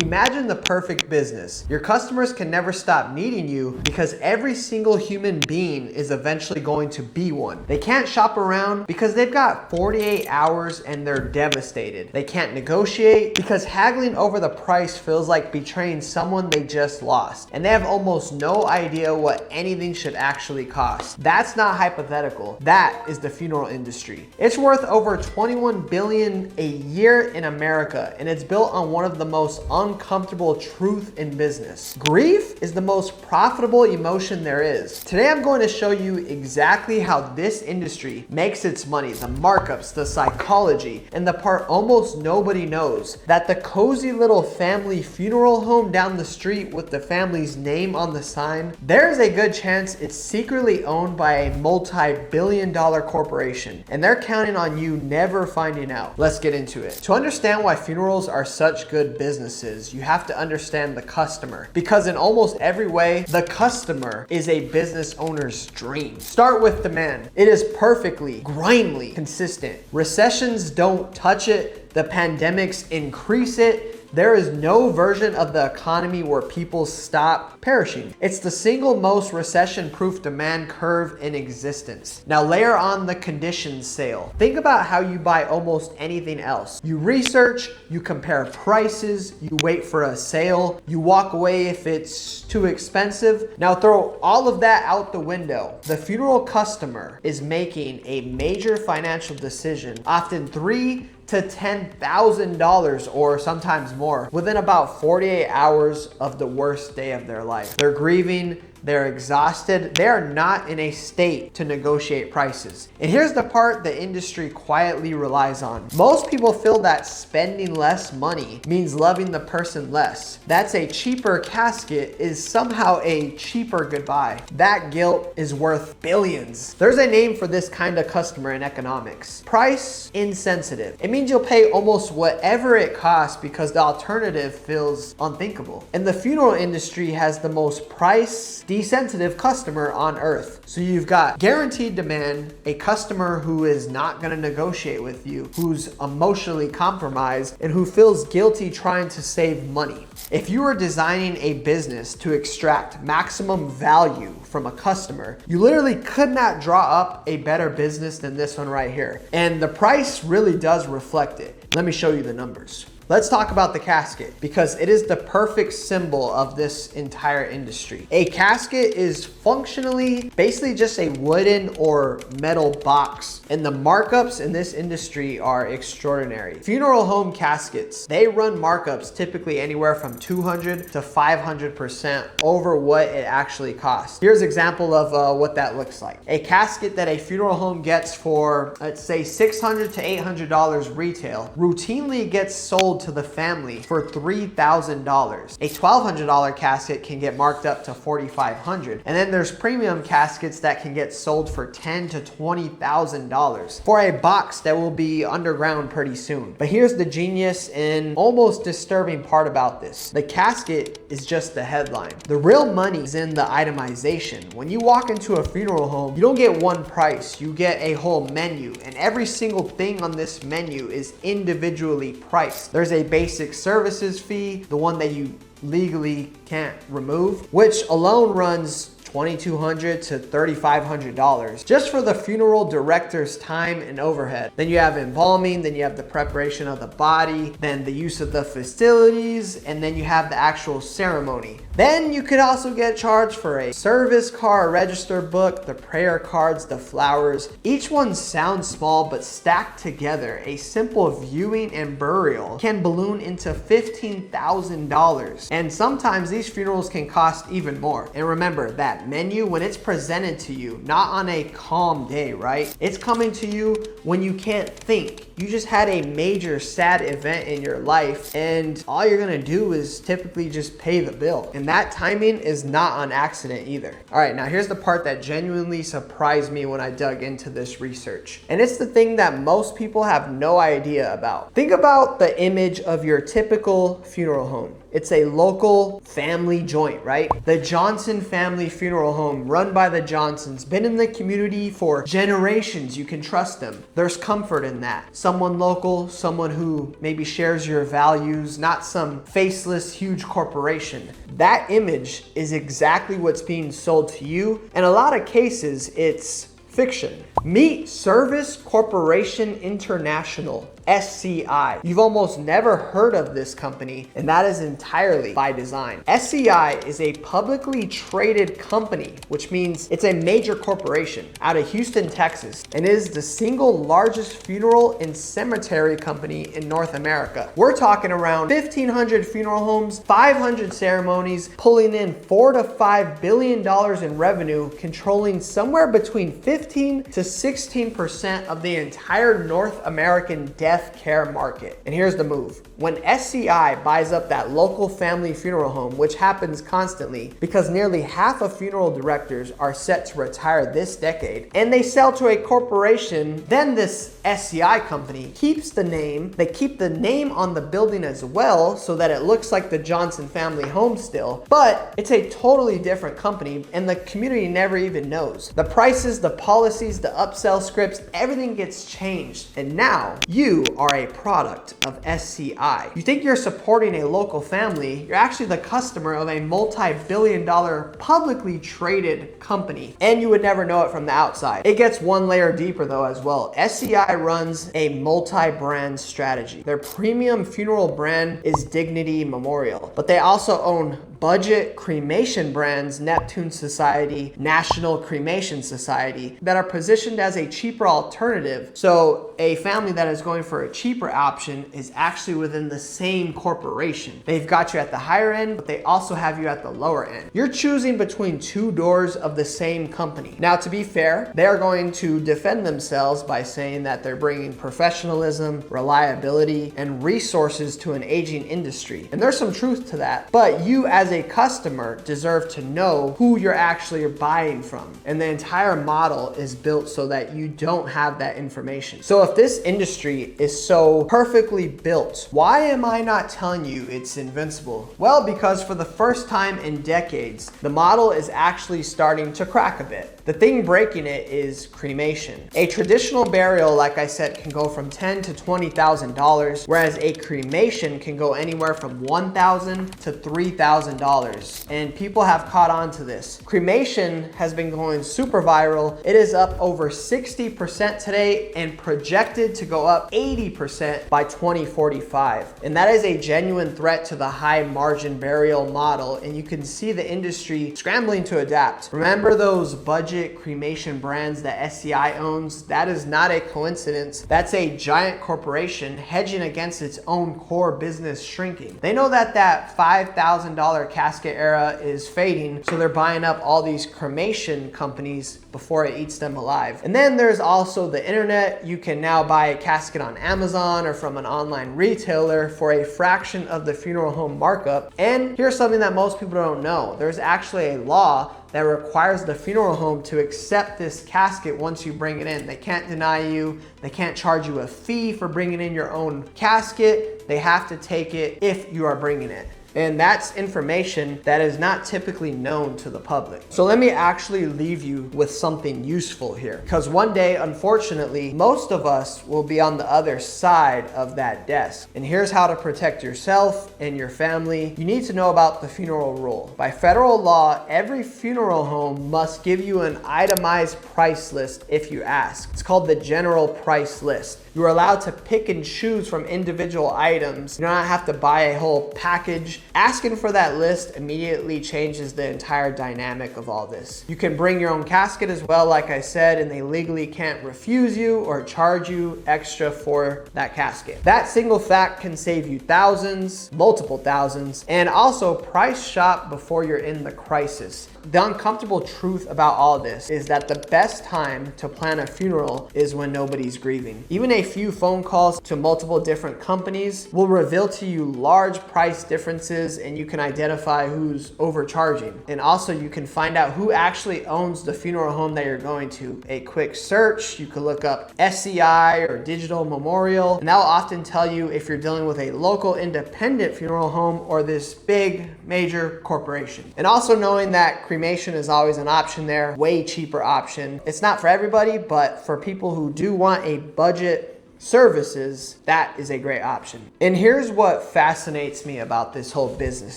Imagine the perfect business. Your customers can never stop needing you because every single human being is eventually going to be one. They can't shop around because they've got 48 hours and they're devastated. They can't negotiate because haggling over the price feels like betraying someone they just lost. And they have almost no idea what anything should actually cost. That's not hypothetical. That is the funeral industry. It's worth over 21 billion a year in America, and it's built on one of the most uncomfortable truths in business. Grief is the most profitable emotion there is. Today I'm going to show you exactly how this industry makes its money, the markups, the psychology, and the part almost nobody knows, that the cozy little family funeral home down the street with the family's name on the sign, there's a good chance it's secretly owned by a multi-billion-dollar corporation, and they're counting on you never finding out. Let's get into it. To understand why funerals are such good businesses, you have to understand the customer, because in almost every way, the customer is a business owner's dream. Start with demand. It is perfectly, grindingly consistent. Recessions don't touch it. The pandemics increase it. There is no version of the economy where people stop perishing. It's the single most recession-proof demand curve in existence. Now layer on the conditions sale. Think about how you buy almost anything else. You research, you compare prices, you wait for a sale, you walk away if it's too expensive. Now throw all of that out the window. The funeral customer is making a major financial decision, often $3,000 to $10,000 or sometimes more within about 48 hours of the worst day of their life. They're grieving, they're exhausted, they are not in a state to negotiate prices. And here's the part the industry quietly relies on. Most people feel that spending less money means loving the person less. That's a cheaper casket is somehow a cheaper goodbye. That guilt is worth billions. There's a name for this kind of customer in economics. Price insensitive. It means you'll pay almost whatever it costs because the alternative feels unthinkable. And the funeral industry has the most price desensitive customer on earth. So you've got guaranteed demand, a customer who is not going to negotiate with you, who's emotionally compromised, and who feels guilty trying to save money. If you are designing a business to extract maximum value from a customer, you literally could not draw up a better business than this one right here. And the price really does reflect it. Let me show you the numbers. Let's talk about the casket because it is the perfect symbol of this entire industry. A casket is functionally basically just a wooden or metal box, and the markups in this industry are extraordinary. Funeral home caskets, they run markups typically anywhere from 200 to 500% over what it actually costs. Here's an example of what that looks like. A casket that a funeral home gets for, let's say $600 to $800 retail, routinely gets sold to the family for $3,000. A $1,200 casket can get marked up to $4,500. And then there's premium caskets that can get sold for $10,000 to $20,000 for a box that will be underground pretty soon. But here's the genius and almost disturbing part about this. The casket is just the headline. The real money is in the itemization. When you walk into a funeral home, you don't get one price, you get a whole menu, and every single thing on this menu is individually priced. There's a basic services fee, the one that you legally can't remove, which alone runs $2,200 to $3,500 just for the funeral director's time and overhead. Then you have embalming, then you have the preparation of the body, then the use of the facilities, and then you have the actual ceremony. Then you could also get charged for a service car, a register book, the prayer cards, the flowers. Each one sounds small, but stacked together, a simple viewing and burial can balloon into $15,000. And sometimes these funerals can cost even more. And remember that menu, when it's presented to you, not on a calm day, right? It's coming to you when you can't think. You just had a major sad event in your life, and all you're gonna do is typically just pay the bill. And that timing is not on accident either. All right, now here's the part that genuinely surprised me when I dug into this research. And it's the thing that most people have no idea about. Think about the image of your typical funeral home. It's a local family joint, right? The Johnson family funeral home run by the Johnsons, been in the community for generations. You can trust them. There's comfort in that. someone local, someone who maybe shares your values, not some faceless, huge corporation. That image is exactly what's being sold to you. In a lot of cases, it's fiction. Meet Service Corporation International, SCI. You've almost never heard of this company, and that is entirely by design. SCI is a publicly traded company, which means it's a major corporation out of Houston, Texas, and is the single largest funeral and cemetery company in North America. We're talking around 1,500 funeral homes, 500 ceremonies, pulling in $4 to $5 billion in revenue, controlling somewhere between 15 to 16% of the entire North American death care market. And here's the move. When SCI buys up that local family funeral home, which happens constantly because nearly half of funeral directors are set to retire this decade, and they sell to a corporation, then this SCI company keeps the name. They keep the name on the building as well so that it looks like the Johnson family home still, but it's a totally different company and the community never even knows. The prices, the policies, the upsell scripts, everything gets changed. And now you are a product of SCI. You think you're supporting a local family, you're actually the customer of a multi-billion-dollar publicly traded company, and you would never know it from the outside. It gets one layer deeper though as well. SCI runs a multi-brand strategy. Their premium funeral brand is Dignity Memorial, but they also own budget cremation brands, Neptune Society, National Cremation Society, that are positioned as a cheaper alternative. So a family that is going for a cheaper option is actually within the same corporation. They've got you at the higher end, but they also have you at the lower end. You're choosing between two doors of the same company. Now, to be fair, they are going to defend themselves by saying that they're bringing professionalism, reliability, and resources to an aging industry. And there's some truth to that, but you as a customer deserve to know who you're actually buying from. And the entire model is built so that you don't have that information. So if this industry is so perfectly built, why am I not telling you it's invincible? Well, because for the first time in decades, the model is actually starting to crack a bit. The thing breaking it is cremation. A traditional burial, like I said, can go from $10,000 to $20,000, whereas a cremation can go anywhere from $1,000 to $3,000. And people have caught on to this. Cremation has been going super viral. It is up over 60% today and projected to go up 80% by 2045. And that is a genuine threat to the high margin burial model. And you can see the industry scrambling to adapt. Remember those budget cremation brands that SCI owns? That is not a coincidence. That's a giant corporation hedging against its own core business shrinking. They know that that $5,000 casket era is fading, so they're buying up all these cremation companies before it eats them alive. And then there's also the internet. You can now buy a casket on Amazon or from an online retailer for a fraction of the funeral home markup. And here's something that most people don't know. There's actually a law that requires the funeral home to accept this casket once you bring it in. They can't deny you. They can't charge you a fee for bringing in your own casket. They have to take it if you are bringing it. And that's information that is not typically known to the public. So let me actually leave you with something useful here. Because one day, unfortunately, most of us will be on the other side of that desk. And here's how to protect yourself and your family. You need to know about the funeral rule. By federal law, every funeral home must give you an itemized price list if you ask. It's called the general price list. You are allowed to pick and choose from individual items. You don't have to buy a whole package. Asking for that list immediately changes the entire dynamic of all this. You can bring your own casket as well, like I said, and they legally can't refuse you or charge you extra for that casket. That single fact can save you thousands, multiple thousands, and also price shop before you're in the crisis. The uncomfortable truth about all this is that the best time to plan a funeral is when nobody's grieving. Even a few phone calls to multiple different companies will reveal to you large price differences, and you can identify who's overcharging. And also you can find out who actually owns the funeral home that you're going to. A quick search, you could look up SCI or Digital Memorial, and that will often tell you if you're dealing with a local independent funeral home or this big major corporation. And also knowing that cremation is always an option there, way cheaper option. It's not for everybody, but for people who do want a budget services, that is a great option. And here's what fascinates me about this whole business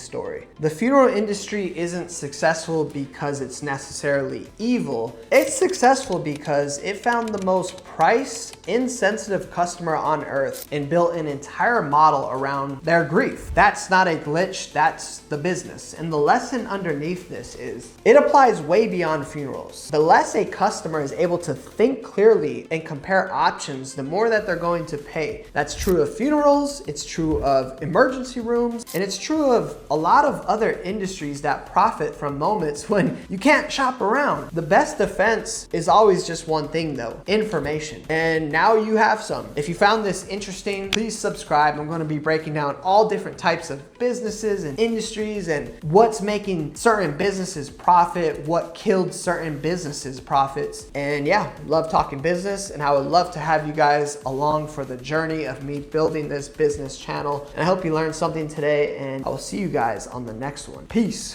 story. The funeral industry isn't successful because it's necessarily evil. It's successful because it found the most price insensitive customer on earth and built an entire model around their grief. That's not a glitch, that's the business. And the lesson underneath this is it applies way beyond funerals. The less a customer is able to think clearly and compare options, the more that they're going to pay. That's true of funerals, it's true of emergency rooms, and it's true of a lot of other industries that profit from moments when you can't shop around. The best defense is always just one thing though, information. And now you have some. If you found this interesting, please subscribe. I'm going to be breaking down all different types of businesses and industries and what's making certain businesses profit, what killed certain businesses' profits. And yeah, love talking business, and I would love to have you guys along for the journey of me building this business channel. And I hope you learned something today, and I will see you guys on the next one. Peace.